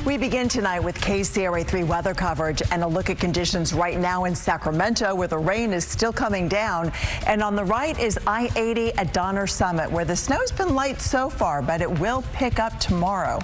We begin tonight with KCRA 3 weather coverage and a look at conditions right now in Sacramento, where the rain is still coming down. And on the right is I-80 at Donner Summit, where the snow's been light so far, but it will pick up tomorrow.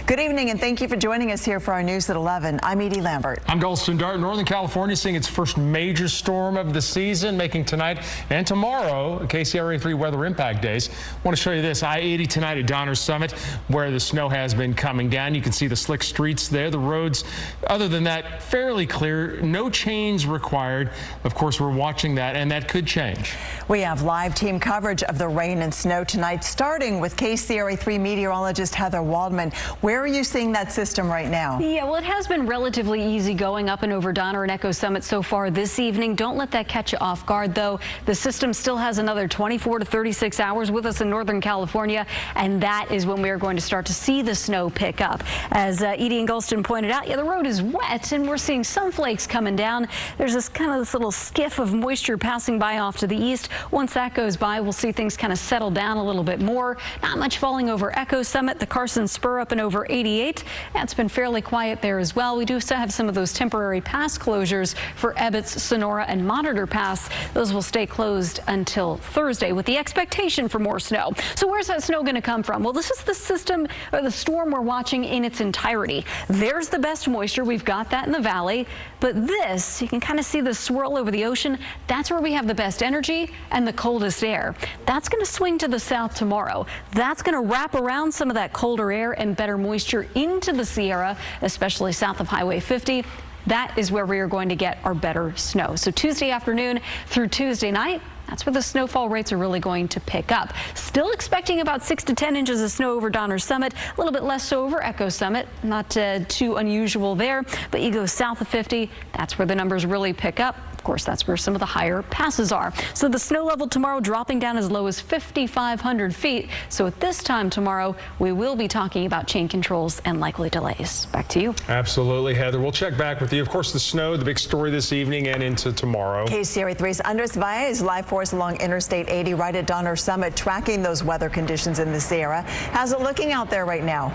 Good evening, and thank you for joining us here for our news at 11. I'm Edie Lambert. I'm Golston Dart. Northern California seeing its first major storm of the season, making tonight and tomorrow KCRA 3 weather impact days. I want to show you this I-80 tonight at Donner Summit, where the snow has been coming down. You can see the slick streets there. The roads, other than that, fairly clear. No change required. Of course, we're watching that, and that could change. We have live team coverage of the rain and snow tonight, starting with KCRA 3 meteorologist Heather Waldman. Where are you seeing that system right now? Yeah, well, it has been relatively easy going up and over Donner and Echo Summit so far this evening. Don't let that catch you off guard, though. The system still has another 24 to 36 hours with us in Northern California, and that is when we are going to start to see the snow pick up. As Edie and Golston pointed out, yeah, the road is wet, and we're seeing some flakes coming down. There's this little skiff of moisture passing by off to the east. Once that goes by, we'll see things kind of settle down a little bit more. Not much falling over Echo Summit, the Carson Spur up and over 88. That's been fairly quiet there as well. We do still have some of those temporary pass closures for Ebbets, Sonora, and Monitor Pass. Those will stay closed until Thursday with the expectation for more snow. So where's that snow going to come from? Well, this is the system or the storm we're watching in its entirety. There's the best moisture. We've got that in the valley. But this, you can kind of see the swirl over the ocean. That's where we have the best energy and the coldest air. That's going to swing to the south tomorrow. That's going to wrap around some of that colder air and better moisture into the Sierra, especially south of Highway 50. That is where we are going to get our better snow. So Tuesday afternoon through Tuesday night, that's where the snowfall rates are really going to pick up. Still expecting about 6 to 10 inches of snow over Donner Summit, a little bit less so over Echo Summit. Not too unusual there, but you go south of 50, that's where the numbers really pick up. Of course, that's where some of the higher passes are. So the snow level tomorrow dropping down as low as 5,500 feet. So at this time tomorrow, we will be talking about chain controls and likely delays. Back to you. Absolutely, Heather. We'll check back with you. Of course, the snow, the big story this evening and into tomorrow. KCRA 3's Andres Valle is live for us along Interstate 80 right at Donner Summit, tracking those weather conditions in the Sierra. How's it looking out there right now?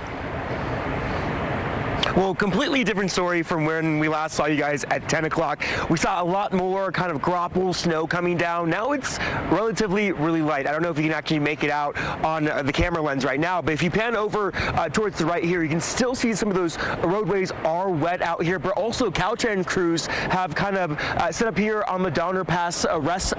Well, completely different story from when we last saw you guys at 10 o'clock. We saw a lot more kind of grapple snow coming down. Now it's relatively really light. I don't know if you can actually make it out on the camera lens right now, but if you pan over towards the right here, you can still see some of those roadways are wet out here, but also Caltrans crews have kind of set up here on the Donner Pass rest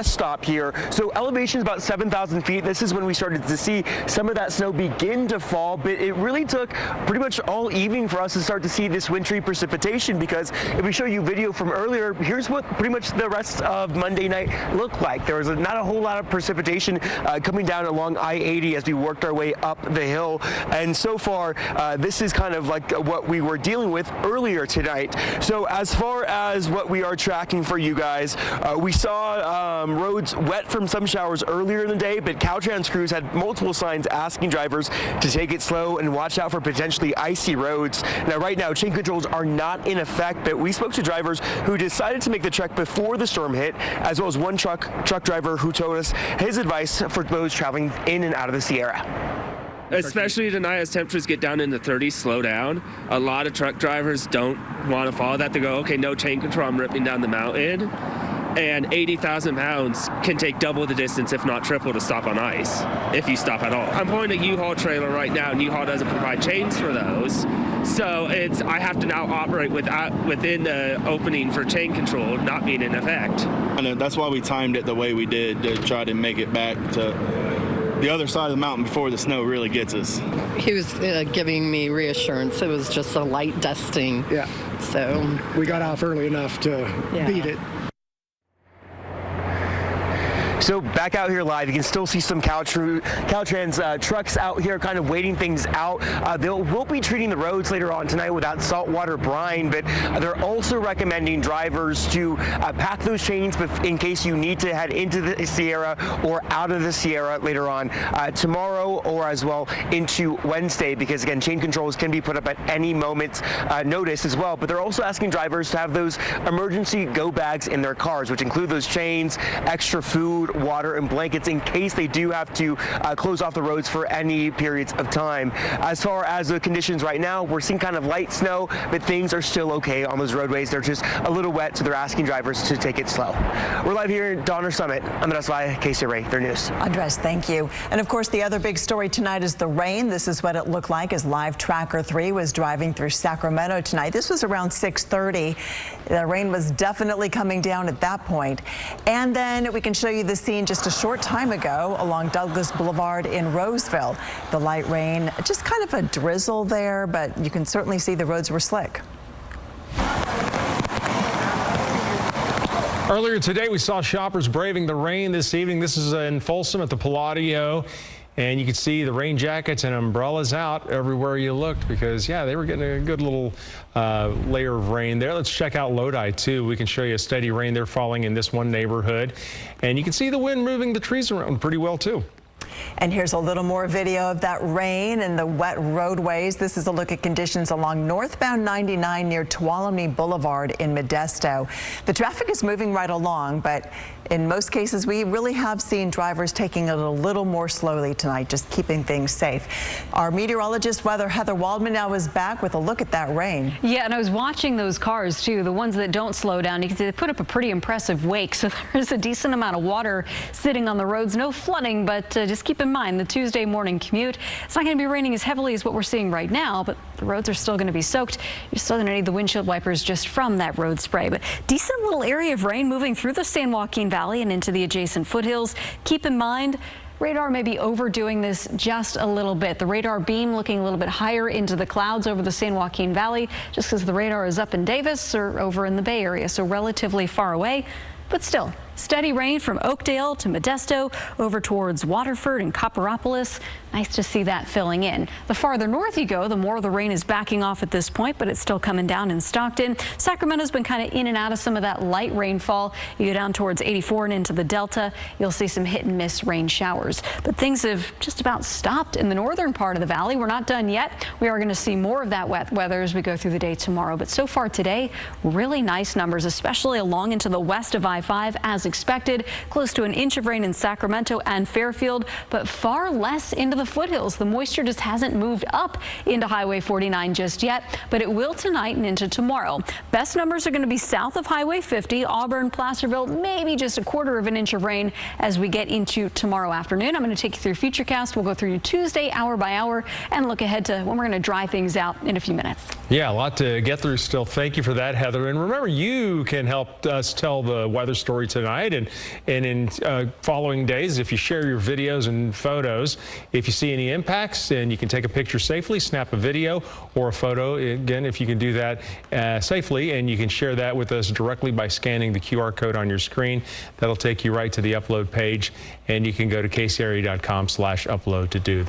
stop here. So elevation is about 7,000 feet. This is when we started to see some of that snow begin to fall, but it really took pretty much all evening for us to start to see this wintry precipitation, because if we show you video from earlier, here's what pretty much the rest of Monday night looked like. There was not a whole lot of precipitation coming down along I-80 as we worked our way up the hill, and so far this is kind of like what we were dealing with earlier tonight. So as far as what we are tracking for you guys, we saw roads wet from some showers earlier in the day, but Caltrans crews had multiple signs asking drivers to take it slow and watch out for potentially icy roads. Now, right now, chain controls are not in effect, but we spoke to drivers who decided to make the trek before the storm hit, as well as one truck driver who told us his advice for those traveling in and out of the Sierra. Especially tonight as temperatures get down in the 30s, slow down. A lot of truck drivers don't want to follow that. They go, okay, no chain control, I'm ripping down the mountain. And 80,000 pounds can take double the distance, if not triple, to stop on ice, if you stop at all. I'm pulling a U-Haul trailer right now, and U-Haul doesn't provide chains for those. So I have to now operate within the opening for chain control not being in effect. And that's why we timed it the way we did, to try to make it back to the other side of the mountain before the snow really gets us. He was giving me reassurance. It was just a light dusting. Yeah. So we got off early enough to beat it. So back out here live, you can still see some Caltrans trucks out here kind of waiting things out. We'll be treating the roads later on tonight without saltwater brine, but they're also recommending drivers to pack those chains in case you need to head into the Sierra or out of the Sierra later on tomorrow, or as well into Wednesday, because again, chain controls can be put up at any moment's notice as well. But they're also asking drivers to have those emergency go bags in their cars, which include those chains, extra food, food, water, and blankets in case they do have to close off the roads for any periods of time. As far as the conditions right now, we're seeing kind of light snow, but things are still okay on those roadways. They're just a little wet, so they're asking drivers to take it slow. We're live here in Donner Summit. I'm Andres Valle, KCRA, their news. Andres, thank you. And of course, the other big story tonight is the rain. This is what it looked like as Live Tracker 3 was driving through Sacramento tonight. This was around 6:30. The rain was definitely coming down at that point. And then we can show you the scene just a short time ago along Douglas Boulevard in Roseville. The light rain, just kind of a drizzle there, but you can certainly see the roads were slick. Earlier today, we saw shoppers braving the rain this evening. This is in Folsom at the Palladio. And you can see the rain jackets and umbrellas out everywhere you looked because, yeah, they were getting a good little layer of rain there. Let's check out Lodi, too. We can show you a steady rain there falling in this one neighborhood. And you can see the wind moving the trees around pretty well, too. And here's a little more video of that rain and the wet roadways. This is a look at conditions along northbound 99 near Tuolumne Boulevard in Modesto. The traffic is moving right along, but in most cases, we really have seen drivers taking it a little more slowly tonight, just keeping things safe. Our meteorologist weather Heather Waldman now is back with a look at that rain. Yeah, and I was watching those cars too, the ones that don't slow down. You can see they put up a pretty impressive wake, so there's a decent amount of water sitting on the roads. No flooding, but just keep in mind the Tuesday morning commute. It's not going to be raining as heavily as what we're seeing right now, but the roads are still going to be soaked. You're still going to need the windshield wipers just from that road spray. But decent little area of rain moving through the San Joaquin Valley and into the adjacent foothills. Keep in mind, radar may be overdoing this just a little bit. The radar beam looking a little bit higher into the clouds over the San Joaquin Valley just because the radar is up in Davis or over in the Bay Area, so relatively far away. But still, steady rain from Oakdale to Modesto over towards Waterford and Copperopolis. Nice to see that filling in. The farther north you go, the more the rain is backing off at this point, but it's still coming down in Stockton. Sacramento's been kind of in and out of some of that light rainfall. You go down towards 84 and into the Delta, you'll see some hit and miss rain showers. But things have just about stopped in the northern part of the valley. We're not done yet. We are going to see more of that wet weather as we go through the day tomorrow. But so far today, really nice numbers, especially along into the west of I-5 as expected. Close to an inch of rain in Sacramento and Fairfield, but far less into the foothills. The moisture just hasn't moved up into Highway 49 just yet, but it will tonight and into tomorrow. Best numbers are going to be south of Highway 50, Auburn, Placerville, maybe just a quarter of an inch of rain as we get into tomorrow afternoon. I'm going to take you through Futurecast. We'll go through Tuesday hour by hour and look ahead to when we're going to dry things out in a few minutes. Yeah, a lot to get through still. Thank you for that, Heather. And remember, you can help us tell the weather story tonight and in following days if you share your videos and photos. If you see any impacts, and you can take a picture safely, snap a video or a photo. Again, if you can do that safely, and you can share that with us directly by scanning the QR code on your screen. That'll take you right to the upload page, and you can go to kcra.com/upload to do that.